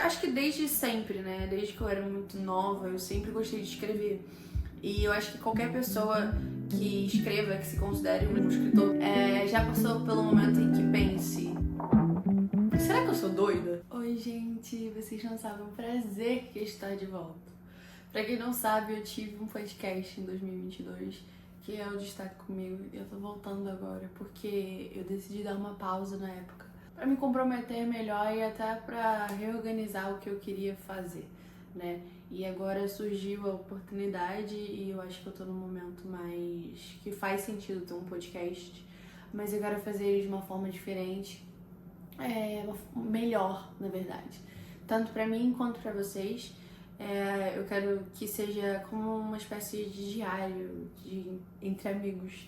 acho que desde sempre, né? Desde que eu era muito nova, eu sempre gostei de escrever. E eu acho que qualquer pessoa que escreva, que se considere um escritor, já passou pelo momento em que pense: será que eu sou doida? Oi, gente, vocês não sabem o prazer que é estar de volta. Pra quem não sabe, eu tive um podcast em 2022, que é o Destaque Comigo, e eu tô voltando agora, porque eu decidi dar uma pausa na época, pra me comprometer melhor e até pra reorganizar o que eu queria fazer, né? E agora surgiu a oportunidade e eu acho que eu tô num momento mais que faz sentido ter um podcast, mas eu quero fazer ele de uma forma diferente, melhor, na verdade. Tanto pra mim quanto pra vocês. Eu quero que seja como uma espécie de diário entre amigos,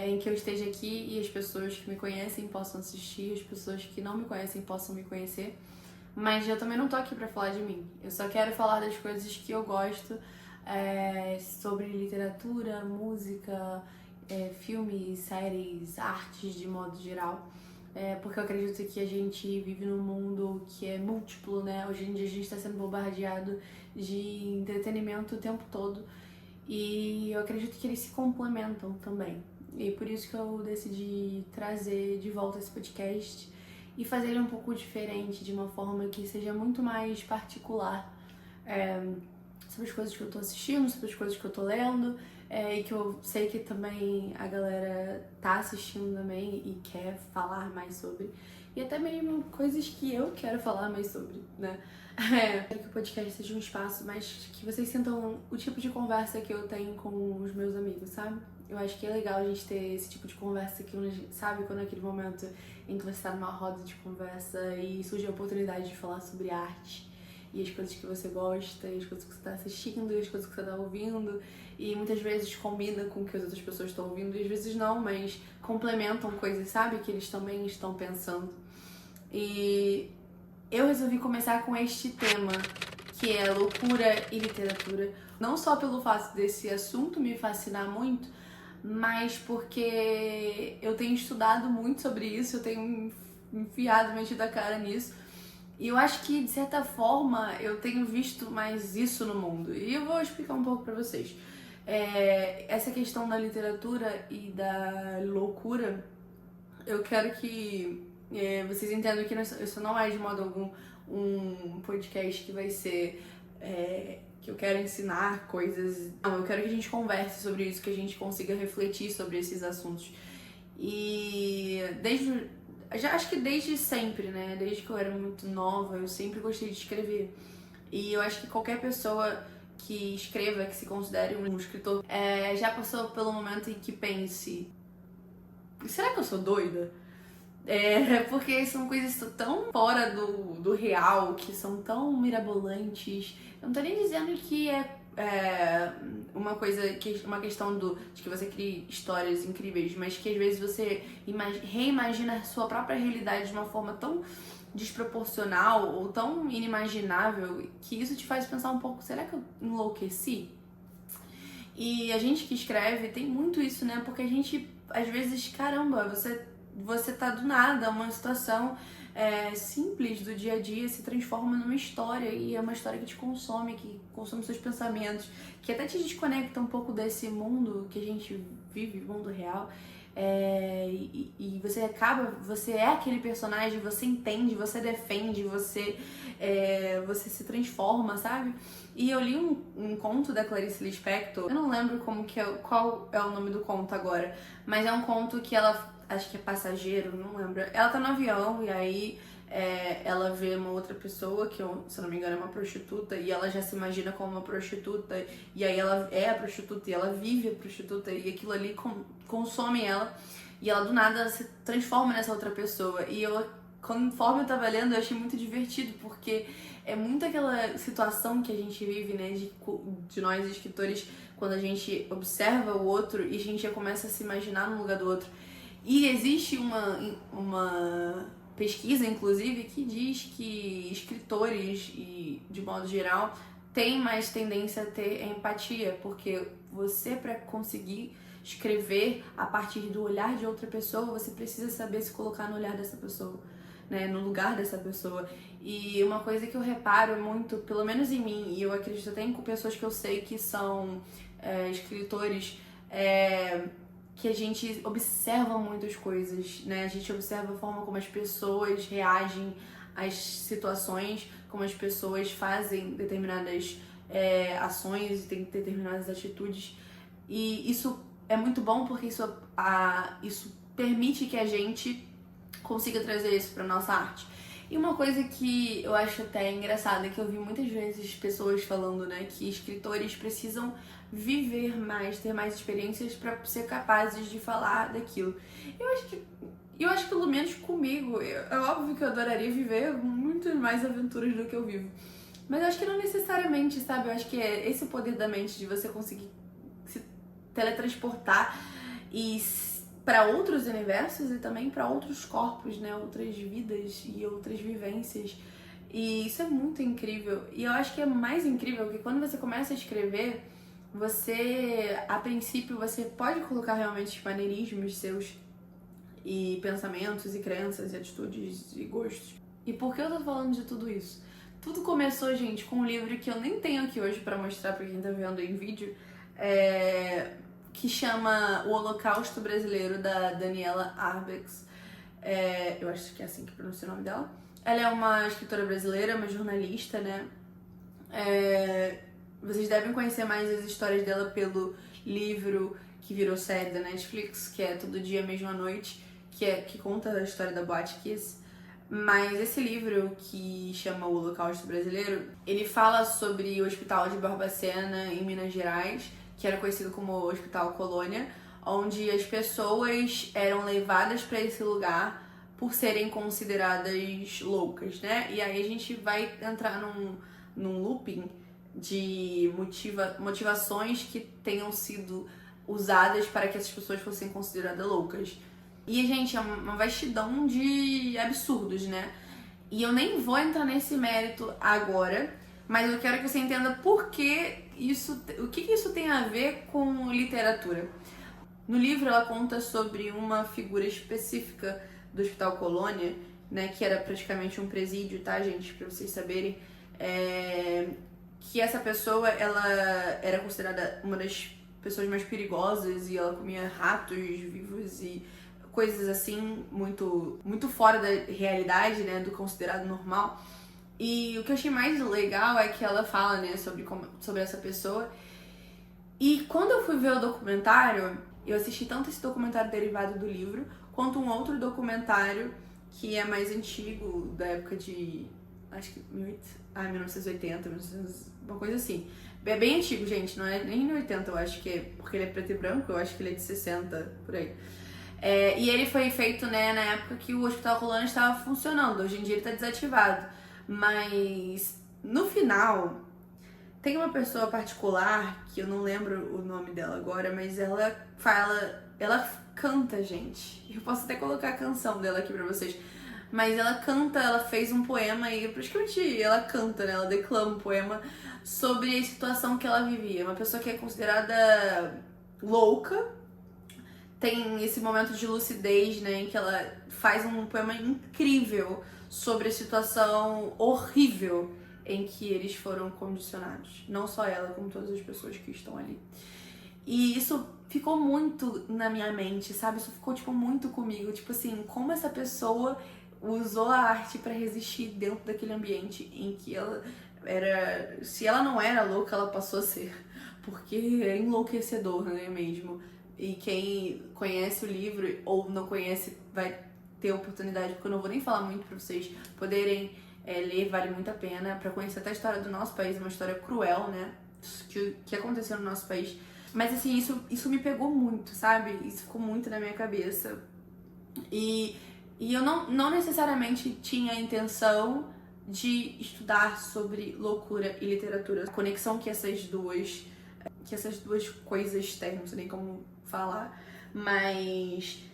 em que eu esteja aqui e as pessoas que me conhecem possam assistir, as pessoas que não me conhecem possam me conhecer. Mas eu também não tô aqui pra falar de mim. Eu só quero falar das coisas que eu gosto, sobre literatura, música, filmes, séries, artes de modo geral. Porque eu acredito que a gente vive num mundo que é múltiplo, né? Hoje em dia a gente está sendo bombardeado de entretenimento o tempo todo e eu acredito que eles se complementam também. E por isso que eu decidi trazer de volta esse podcast e fazer ele um pouco diferente, de uma forma que seja muito mais particular, sobre as coisas que eu tô assistindo, sobre as coisas que eu tô lendo, e que eu sei que também a galera tá assistindo também e quer falar mais sobre. E até mesmo coisas que eu quero falar mais sobre, né? Quero que o podcast seja um espaço, mas que vocês sintam o tipo de conversa que eu tenho com os meus amigos, sabe? Eu acho que é legal a gente ter esse tipo de conversa que, sabe, quando é aquele momento em que você tá numa roda de conversa e surge a oportunidade de falar sobre arte e as coisas que você gosta, e as coisas que você tá assistindo, e as coisas que você tá ouvindo, e muitas vezes combina com o que as outras pessoas estão ouvindo, e às vezes não, mas complementam coisas, sabe, que eles também estão pensando. E eu resolvi começar com este tema, que é loucura e literatura, não só pelo fato desse assunto me fascinar muito, mas porque eu tenho estudado muito sobre isso, eu tenho enfiado, metido a cara nisso. E eu acho que, de certa forma, eu tenho visto mais isso no mundo. E eu vou explicar um pouco pra vocês. Essa questão da literatura e da loucura, eu quero que vocês entendam que isso não é de modo algum um podcast que vai ser que eu quero ensinar coisas. Não, eu quero que a gente converse sobre isso, que a gente consiga refletir sobre esses assuntos. E acho que desde sempre, né? Desde que eu era muito nova, eu sempre gostei de escrever. E eu acho que qualquer pessoa que escreva, que se considere um escritor, já passou pelo momento em que pense: será que eu sou doida? Porque são coisas tão fora do real, que são tão mirabolantes. Eu não tô nem dizendo que uma coisa, uma questão de que você cria histórias incríveis, mas que às vezes você reimagina a sua própria realidade de uma forma tão desproporcional ou tão inimaginável que isso te faz pensar um pouco: será que eu enlouqueci? E a gente que escreve tem muito isso, né? Porque a gente, às vezes, caramba, você tá do nada, uma situação simples do dia a dia se transforma numa história, e é uma história que te consome, que consome seus pensamentos, que até te desconecta um pouco desse mundo que a gente vive, mundo real. E você é aquele personagem, você entende, você defende, você se transforma, sabe? E eu li um conto da Clarice Lispector, eu não lembro qual é o nome do conto agora, mas é um conto que ela, acho que é Passageiro, não lembro. Ela tá no avião e aí ela vê uma outra pessoa que, se eu não me engano, é uma prostituta, e ela já se imagina como uma prostituta, e aí ela é a prostituta e ela vive a prostituta, e aquilo ali consome ela, e ela do nada se transforma nessa outra pessoa. E conforme eu tava lendo, eu achei muito divertido, porque é muito aquela situação que a gente vive, né, de nós escritores, quando a gente observa o outro e a gente já começa a se imaginar no lugar do outro. E existe uma pesquisa, inclusive, que diz que escritores, e de modo geral, têm mais tendência a ter empatia, porque você, para conseguir escrever a partir do olhar de outra pessoa, você precisa saber se colocar no olhar dessa pessoa, né, no lugar dessa pessoa. E uma coisa que eu reparo muito, pelo menos em mim, e eu acredito até em pessoas que eu sei que são escritores, que a gente observa muitas coisas, né? A gente observa a forma como as pessoas reagem às situações, como as pessoas fazem determinadas ações e têm determinadas atitudes. E isso é muito bom porque isso permite que a gente consiga trazer isso para nossa arte. E uma coisa que eu acho até engraçada, que eu vi muitas vezes pessoas falando, né, que escritores precisam viver mais, ter mais experiências para ser capazes de falar daquilo. Eu acho que pelo menos comigo, é óbvio que eu adoraria viver muito mais aventuras do que eu vivo. Mas eu acho que não necessariamente, sabe? Eu acho que é esse o poder da mente, de você conseguir se teletransportar e para outros universos e também para outros corpos, né? Outras vidas e outras vivências. E isso é muito incrível. E eu acho que é mais incrível que quando você começa a escrever, você, a princípio, você pode colocar realmente maneirismos seus e pensamentos e crenças e atitudes e gostos. E por que eu tô falando de tudo isso? Tudo começou, gente, com um livro que eu nem tenho aqui hoje pra mostrar pra quem tá vendo em vídeo, que chama O Holocausto Brasileiro, da Daniela Arbex. Eu acho que é assim que pronuncia o nome dela. Ela é uma escritora brasileira, uma jornalista, né? Vocês devem conhecer mais as histórias dela pelo livro que virou série da Netflix, que é Todo Dia, Mesma Noite, que conta a história da Boate Kiss. Mas esse livro, que chama O Holocausto Brasileiro, ele fala sobre o Hospital de Barbacena, em Minas Gerais, que era conhecido como Hospital Colônia, onde as pessoas eram levadas para esse lugar por serem consideradas loucas, né? E aí a gente vai entrar num looping de motivações que tenham sido usadas para que essas pessoas fossem consideradas loucas. E, gente, é uma vastidão de absurdos, né? E eu nem vou entrar nesse mérito agora, mas eu quero que você entenda por que o que isso tem a ver com literatura. No livro ela conta sobre uma figura específica do Hospital Colônia, né, que era praticamente um presídio, tá, gente, pra vocês saberem, que essa pessoa, ela era considerada uma das pessoas mais perigosas e ela comia ratos vivos e coisas assim, muito, muito fora da realidade, né, do considerado normal. E o que eu achei mais legal é que ela fala, né, sobre essa pessoa. E quando eu fui ver o documentário, eu assisti tanto esse documentário derivado do livro, quanto um outro documentário que é mais antigo, da época de, acho que 1980, uma coisa assim. É bem antigo, gente, não é nem 80, eu acho que é, porque ele é preto e branco, eu acho que ele é de 60, por aí. E ele foi feito, né, na época que o Hospital Colônia estava funcionando. Hoje em dia ele está desativado. Mas no final tem uma pessoa particular, que eu não lembro o nome dela agora, mas ela canta, gente. Eu posso até colocar a canção dela aqui pra vocês. Mas ela canta, ela fez um poema e praticamente ela canta, né? Ela declama um poema sobre a situação que ela vivia. Uma pessoa que é considerada louca, tem esse momento de lucidez, né, em que ela faz um poema incrível sobre a situação horrível em que eles foram condicionados. Não só ela, como todas as pessoas que estão ali. E isso ficou muito na minha mente, sabe? Isso ficou, tipo, muito comigo. Tipo assim, como essa pessoa usou a arte pra resistir dentro daquele ambiente em que ela era... Se ela não era louca, ela passou a ser. Porque é enlouquecedor, né, mesmo? E quem conhece o livro ou não conhece vai ter a oportunidade, porque eu não vou nem falar muito pra vocês poderem ler, vale muito a pena, pra conhecer até a história do nosso país, uma história cruel, né, que aconteceu no nosso país. Mas assim, isso me pegou muito, sabe? Isso ficou muito na minha cabeça. E eu não necessariamente tinha a intenção de estudar sobre loucura e literatura. A conexão que essas duas coisas têm, não sei nem como falar, mas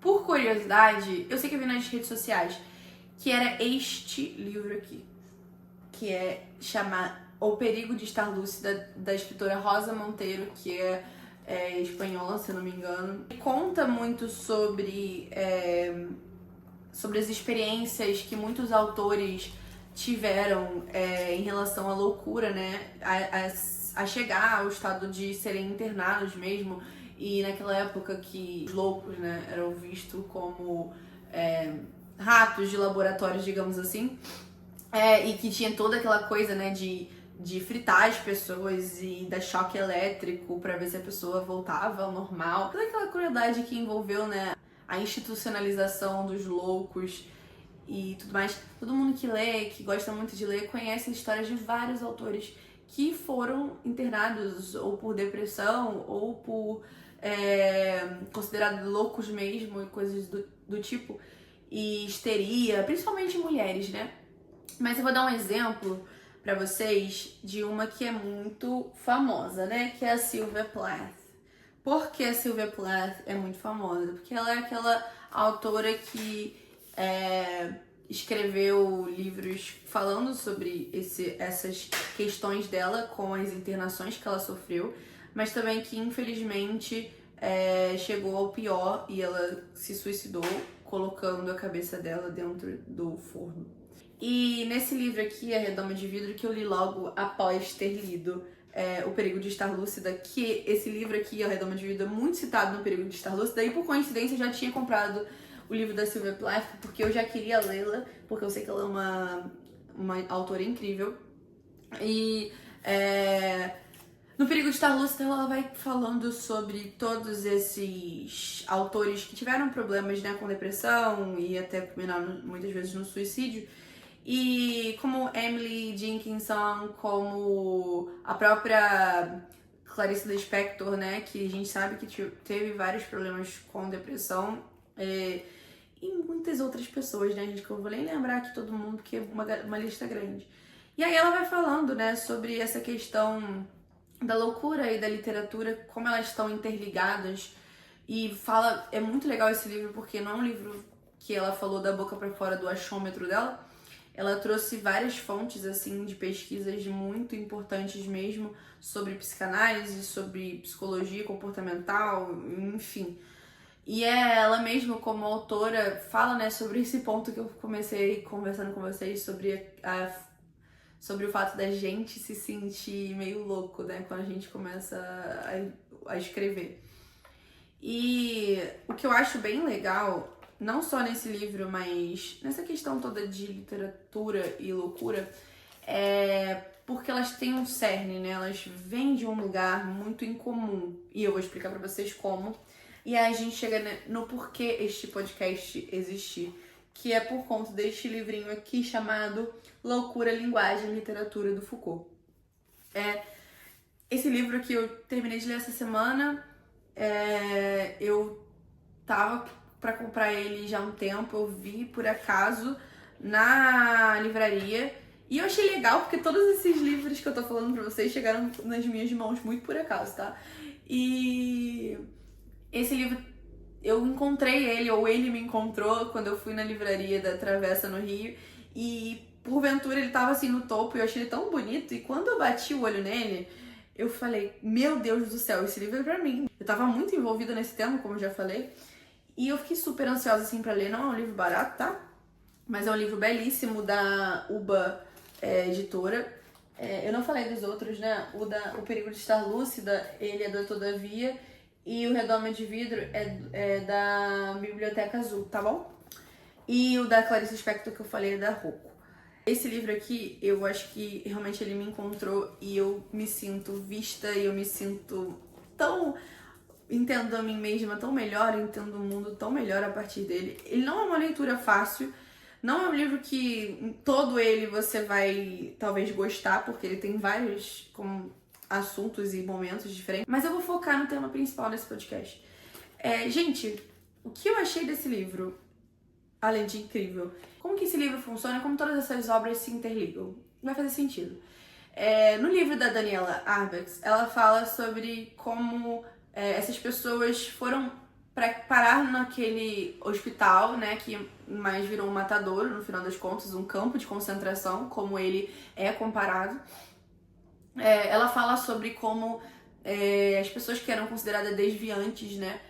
por curiosidade, eu sei que eu vi nas redes sociais que era este livro aqui, que chama O Perigo de Estar Lúcida, da escritora Rosa Monteiro, que é espanhola, se eu não me engano. Conta muito sobre sobre as experiências que muitos autores tiveram em relação à loucura, né? A chegar ao estado de serem internados mesmo. E naquela época que os loucos, né, eram vistos como ratos de laboratórios, digamos assim. E que tinha toda aquela coisa, né, de fritar as pessoas e dar choque elétrico pra ver se a pessoa voltava ao normal. Toda aquela crueldade que envolveu, né, a institucionalização dos loucos e tudo mais. Todo mundo que lê, que gosta muito de ler, conhece histórias de vários autores que foram internados ou por depressão ou por considerados loucos mesmo e coisas do tipo. E histeria, principalmente mulheres, né? Mas eu vou dar um exemplo pra vocês de uma que é muito famosa, né? Que é a Sylvia Plath. Por que a Sylvia Plath é muito famosa? Porque ela é aquela autora que escreveu livros falando sobre essas questões dela com as internações que ela sofreu, mas também que infelizmente chegou ao pior e ela se suicidou colocando a cabeça dela dentro do forno. E nesse livro aqui, A Redoma de Vidro, que eu li logo após ter lido O Perigo de Estar Lúcida, que esse livro aqui, A Redoma de Vidro, é muito citado no Perigo de Estar Lúcida, e por coincidência eu já tinha comprado o livro da Sylvia Plath, porque eu já queria lê-la, porque eu sei que ela é uma autora incrível. E no Perigo de Estar Lúcida ela vai falando sobre todos esses autores que tiveram problemas, né, com depressão e até culminaram muitas vezes no suicídio. E como Emily Dickinson, como a própria Clarice Lispector, né, que a gente sabe que teve vários problemas com depressão, e muitas outras pessoas, né, gente, que eu vou nem lembrar aqui todo mundo, porque é uma lista grande. E aí ela vai falando, né, sobre essa questão da loucura e da literatura, como elas estão interligadas, e fala, é muito legal esse livro, porque não é um livro que ela falou da boca pra fora do achômetro dela. Ela trouxe várias fontes, assim, de pesquisas muito importantes mesmo sobre psicanálise, sobre psicologia comportamental, enfim. E ela mesma, como autora, fala, né, sobre esse ponto que eu comecei conversando com vocês, sobre o fato da gente se sentir meio louco, né, quando a gente começa a escrever. E o que eu acho bem legal, não só nesse livro, mas nessa questão toda de literatura e loucura, é porque elas têm um cerne, né? Elas vêm de um lugar muito incomum. E eu vou explicar pra vocês como. E aí a gente chega no porquê este podcast existir, que é por conta deste livrinho aqui chamado Loucura, Linguagem e Literatura, do Foucault. Esse livro aqui eu terminei de ler essa semana. Eu tava pra comprar ele já há um tempo, eu vi por acaso na livraria e eu achei legal porque todos esses livros que eu tô falando pra vocês chegaram nas minhas mãos muito por acaso, tá? E esse livro eu encontrei ele, ou ele me encontrou quando eu fui na livraria da Travessa no Rio, e porventura ele tava assim no topo e eu achei ele tão bonito, e quando eu bati o olho nele eu falei, meu Deus do céu, esse livro é pra mim. Eu tava muito envolvida nesse tema, como eu já falei, e eu fiquei super ansiosa, assim, pra ler. Não é um livro barato, tá? Mas é um livro belíssimo da Uba Editora. Eu não falei dos outros, né? O Perigo de Estar Lúcida, ele é do Todavia. E o Redoma de Vidro é da Biblioteca Azul, tá bom? E o da Clarice Lispector que eu falei é da Rocco. Esse livro aqui, eu acho que realmente ele me encontrou e eu me sinto vista e eu me sinto tão... entendo a mim mesma tão melhor, entendo o mundo tão melhor a partir dele. Ele não é uma leitura fácil, não é um livro que todo ele você vai talvez gostar, porque ele tem vários assuntos e momentos diferentes, mas eu vou focar no tema principal desse podcast. Gente, o que eu achei desse livro, além de incrível, como que esse livro funciona, como todas essas obras se interligam, vai fazer sentido. No livro da Daniela Arbex, ela fala sobre como essas pessoas foram parar naquele hospital, né, que mais virou um matadouro, no final das contas, um campo de concentração, como ele é comparado. Ela fala sobre como as pessoas que eram consideradas desviantes, né,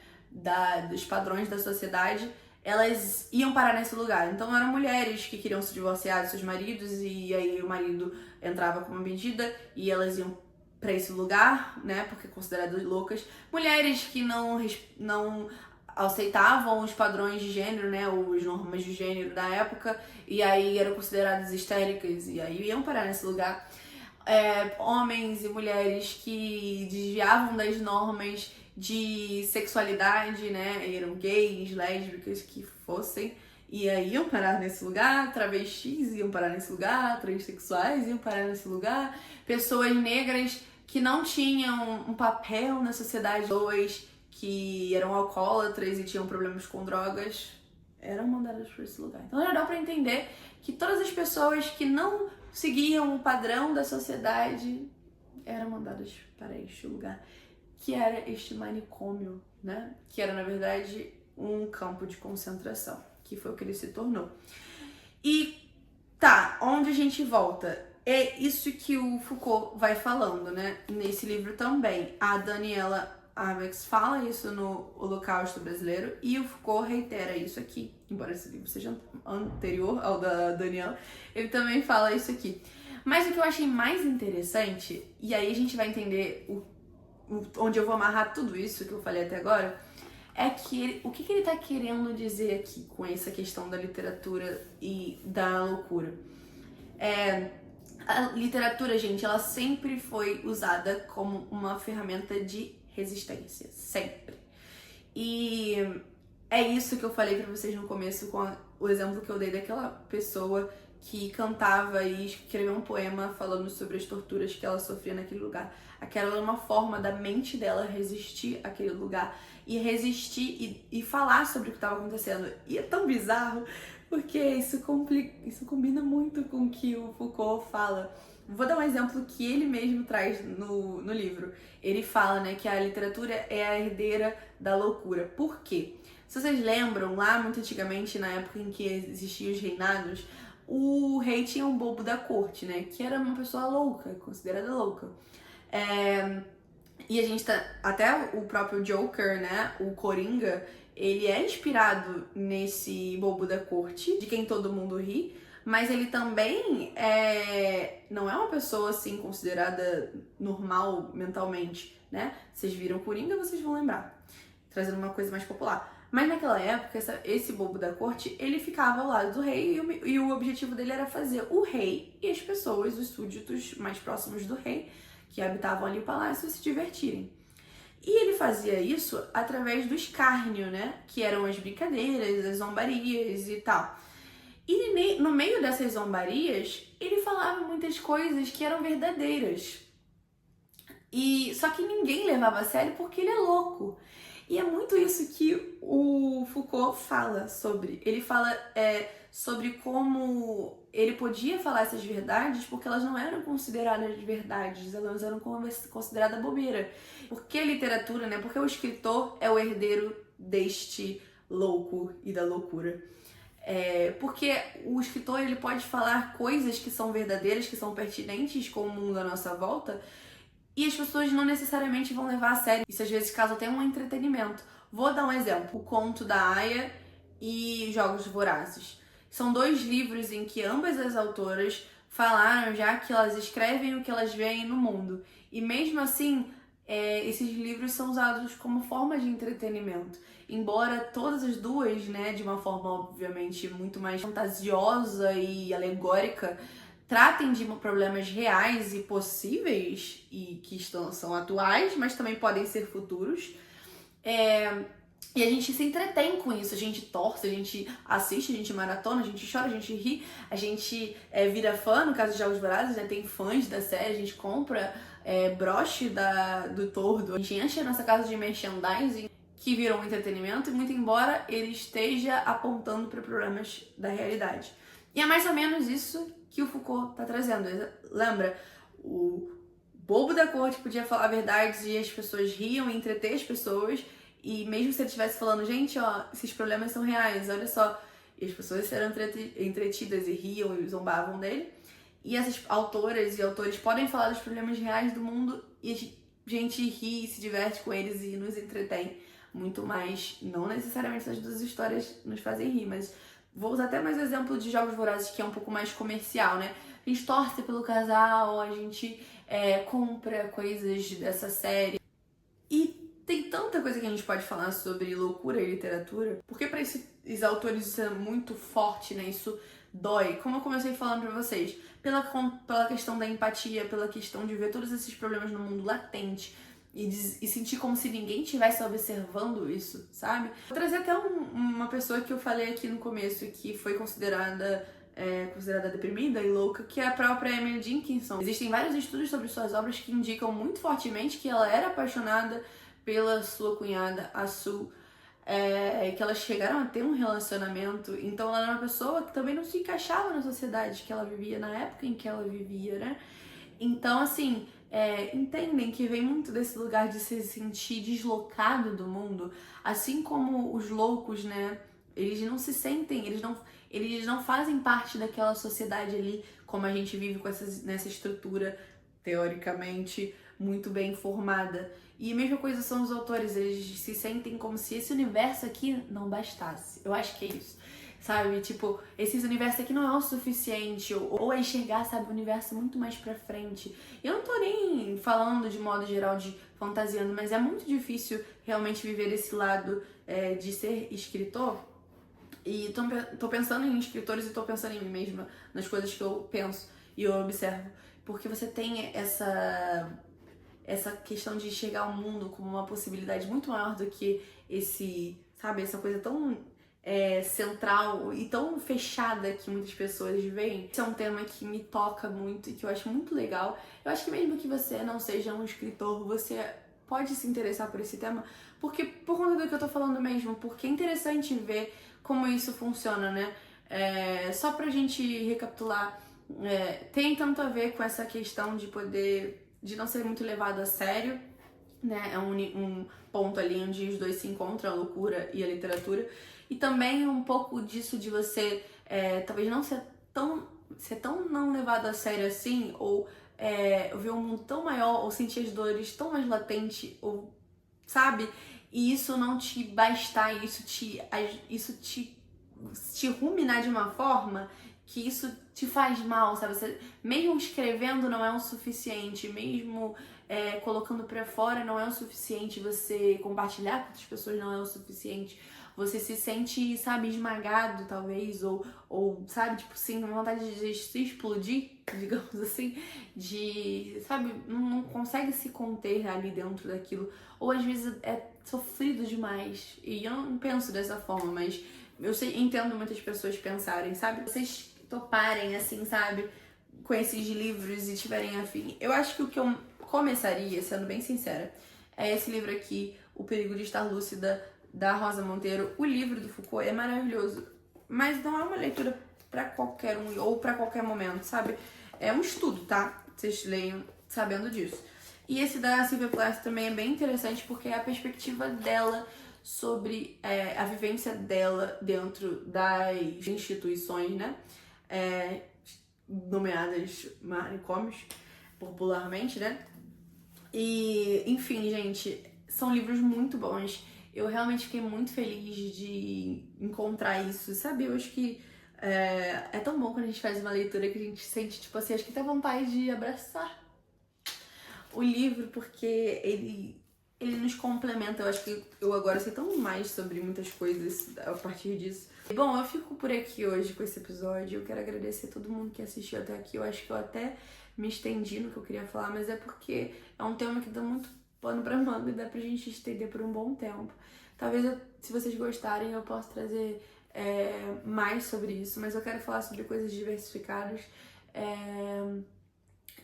dos padrões da sociedade, elas iam parar nesse lugar. Então eram mulheres que queriam se divorciar de seus maridos e aí o marido entrava com uma medida e elas iam pra esse lugar, né, porque consideradas loucas. Mulheres que não aceitavam os padrões de gênero, né, os normas de gênero da época, e aí eram consideradas histéricas e aí iam parar nesse lugar. Homens e mulheres que desviavam das normas de sexualidade, né, eram gays, lésbicas, que fossem, e aí iam parar nesse lugar, travestis iam parar nesse lugar, transexuais iam parar nesse lugar, pessoas negras que não tinham um papel na sociedade, pessoas que eram alcoólatras e tinham problemas com drogas, eram mandadas para esse lugar. Então já dá pra entender que todas as pessoas que não seguiam o padrão da sociedade eram mandadas para este lugar, que era este manicômio, né? Que era, na verdade, um campo de concentração, que foi o que ele se tornou. E tá, onde a gente volta? É isso que o Foucault vai falando, né? Nesse livro também. A Daniela Abex fala isso no Holocausto Brasileiro e o Foucault reitera isso aqui, embora esse livro seja anterior ao da Daniela, ele também fala isso aqui. Mas o que eu achei mais interessante, e aí a gente vai entender onde eu vou amarrar tudo isso que eu falei até agora, é que o que ele tá querendo dizer aqui com essa questão da literatura e da loucura. A literatura, gente, ela sempre foi usada como uma ferramenta de resistência, sempre. E é isso que eu falei pra vocês no começo com o exemplo que eu dei daquela pessoa que cantava e escreveu um poema falando sobre as torturas que ela sofria naquele lugar. Aquela era uma forma da mente dela resistir àquele lugar e resistir e falar sobre o que estava acontecendo. E é tão bizarro porque isso combina muito com o que o Foucault fala. Vou dar um exemplo que ele mesmo traz no livro. Ele fala, né, que a literatura é a herdeira da loucura. Por quê? Se vocês lembram, lá muito antigamente, na época em que existiam os reinados, o rei tinha um bobo da corte, né, que era uma pessoa louca, considerada louca. E a gente tá... Até o próprio Joker, né, o Coringa, ele é inspirado nesse bobo da corte, de quem todo mundo ri, mas ele também não é uma pessoa, assim, considerada normal mentalmente, né? Vocês viram Coringa, vocês vão lembrar. Trazendo uma coisa mais popular. Mas naquela época, esse bobo da corte, ele ficava ao lado do rei e o objetivo dele era fazer o rei e as pessoas, os súditos mais próximos do rei, que habitavam ali o palácio, se divertirem. E ele fazia isso através do escárnio, né? Que eram as brincadeiras, as zombarias e tal. E no meio dessas zombarias, ele falava muitas coisas que eram verdadeiras. Só que ninguém levava a sério porque ele é louco. E é muito isso que o Foucault fala sobre. Ele fala sobre como ele podia falar essas verdades porque elas não eram consideradas verdades, elas eram consideradas bobeira. Porque a literatura, né? Porque o escritor é o herdeiro deste louco e da loucura. Porque o escritor ele pode falar coisas que são verdadeiras, que são pertinentes com o mundo à nossa volta, e as pessoas não necessariamente vão levar a sério. Isso às vezes causa até um entretenimento. Vou dar um exemplo. O Conto da Aia e Jogos Vorazes. São 2 livros em que ambas as autoras falaram já que elas escrevem o que elas veem no mundo. E mesmo assim, esses livros são usados como forma de entretenimento. Embora todas as duas, né, de uma forma obviamente muito mais fantasiosa e alegórica, tratem de problemas reais e possíveis e que são atuais, mas também podem ser futuros. E a gente se entretém com isso, a gente torce, a gente assiste, a gente maratona, a gente chora, a gente ri, a gente vira fã, no caso de Jogos Vorazes, né, tem fãs da série, a gente compra broche do Tordo, a gente enche a nossa casa de merchandising que viram um entretenimento, e muito embora ele esteja apontando para problemas da realidade. E é mais ou menos isso que o Foucault está trazendo. Lembra? O bobo da corte podia falar verdades e as pessoas riam e entreter as pessoas, e mesmo se ele estivesse falando, gente, ó, esses problemas são reais, olha só, e as pessoas eram entretidas e riam e zombavam dele, e essas autoras e autores podem falar dos problemas reais do mundo e a gente ri e se diverte com eles e nos entretém, muito mais, não necessariamente as duas histórias nos fazem rir, mas vou usar até mais o exemplo de Jogos Vorazes, que é um pouco mais comercial, né? A gente torce pelo casal, a gente compra coisas dessa série. E tem tanta coisa que a gente pode falar sobre loucura e literatura, porque para esses autores isso é muito forte, né? Isso dói. Como eu comecei falando pra vocês, pela questão da empatia, pela questão de ver todos esses problemas no mundo latente e sentir como se ninguém estivesse observando isso, sabe? Vou trazer até uma pessoa que eu falei aqui no começo, que foi considerada deprimida e louca, que é a própria Emily Dickinson. Existem vários estudos sobre suas obras que indicam muito fortemente que ela era apaixonada pela sua cunhada, a Sue, que elas chegaram a ter um relacionamento. Então ela era uma pessoa que também não se encaixava na sociedade que ela vivia, na época em que ela vivia, né? Então, assim, entendem que vem muito desse lugar de se sentir deslocado do mundo, assim como os loucos, né? Eles não se sentem, eles não fazem parte daquela sociedade ali, como a gente vive nessa estrutura, teoricamente, muito bem formada. E a mesma coisa são os autores, eles se sentem como se esse universo aqui não bastasse. Eu acho que é isso, sabe? Tipo, esse universo aqui não é o suficiente, ou é enxergar, sabe, o universo muito mais pra frente. Eu não tô nem falando de modo geral de fantasiando, mas é muito difícil realmente viver esse lado de ser escritor. E tô pensando em escritores e tô pensando em mim mesma, nas coisas que eu penso e eu observo. Porque você tem essa questão de enxergar o mundo como uma possibilidade muito maior do que essa coisa tão central e tão fechada que muitas pessoas veem. Esse é um tema que me toca muito e que eu acho muito legal. Eu acho que mesmo que você não seja um escritor, você pode se interessar por esse tema, porque por conta do que eu tô falando mesmo, porque é interessante ver como isso funciona, né? Só pra gente recapitular, tem tanto a ver com essa questão de não ser muito levado a sério, né? É um ponto ali onde os dois se encontram, a loucura e a literatura. E também um pouco disso de você talvez não ser tão não levado a sério assim, ou ver um mundo tão maior, ou sentir as dores tão mais latente, ou sabe? E isso não te bastar, isso te ruminar de uma forma que isso te faz mal, sabe? Você, mesmo escrevendo não é o suficiente, mesmo colocando pra fora não é o suficiente, você compartilhar com outras pessoas não é o suficiente. Você se sente, sabe, esmagado, talvez, ou sabe, tipo assim, com vontade de se explodir, digamos assim, sabe, não consegue se conter ali dentro daquilo, ou às vezes é sofrido demais, e eu não penso dessa forma, mas entendo muitas pessoas pensarem, sabe, vocês toparem, assim, sabe, com esses livros e tiverem afim. Eu acho que o que eu começaria, sendo bem sincera, é esse livro aqui, O Perigo de Estar Lúcida, da Rosa Monteiro. O livro do Foucault é maravilhoso, mas não é uma leitura pra qualquer um ou pra qualquer momento, sabe? É um estudo, tá? Vocês leiam sabendo disso. E esse da Sylvia Plath também é bem interessante porque é a perspectiva dela sobre a vivência dela dentro das instituições, né? Nomeadas manicômios, popularmente, né? E, enfim, gente, são livros muito bons. Eu realmente fiquei muito feliz de encontrar isso, sabe? Eu acho que é tão bom quando a gente faz uma leitura que a gente sente, tipo assim, acho que tem vontade de abraçar o livro, porque ele nos complementa. Eu acho que eu agora sei tão mais sobre muitas coisas a partir disso. Bom, eu fico por aqui hoje com esse episódio. Eu quero agradecer a todo mundo que assistiu até aqui. Eu acho que eu até me estendi no que eu queria falar, mas é porque é um tema que dá muito pano pra manga e dá pra gente estender por um bom tempo. Talvez, se vocês gostarem, eu possa trazer mais sobre isso, mas eu quero falar sobre coisas diversificadas.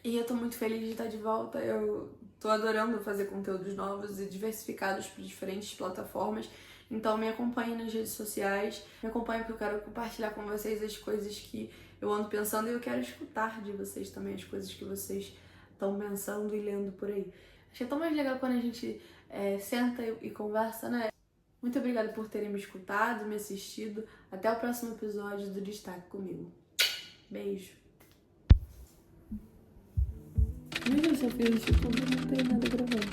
E eu tô muito feliz de estar de volta. Eu tô adorando fazer conteúdos novos e diversificados por diferentes plataformas. Então me acompanhem nas redes sociais, me acompanhem porque eu quero compartilhar com vocês as coisas que eu ando pensando e eu quero escutar de vocês também as coisas que vocês estão pensando e lendo por aí. Acho que é tão mais legal quando a gente senta e conversa, né? Muito obrigada por terem me escutado, me assistido. Até o próximo episódio do Destaque Comigo. Beijo. Meu Deus, eu fiz isso tudo, não tem nada gravando.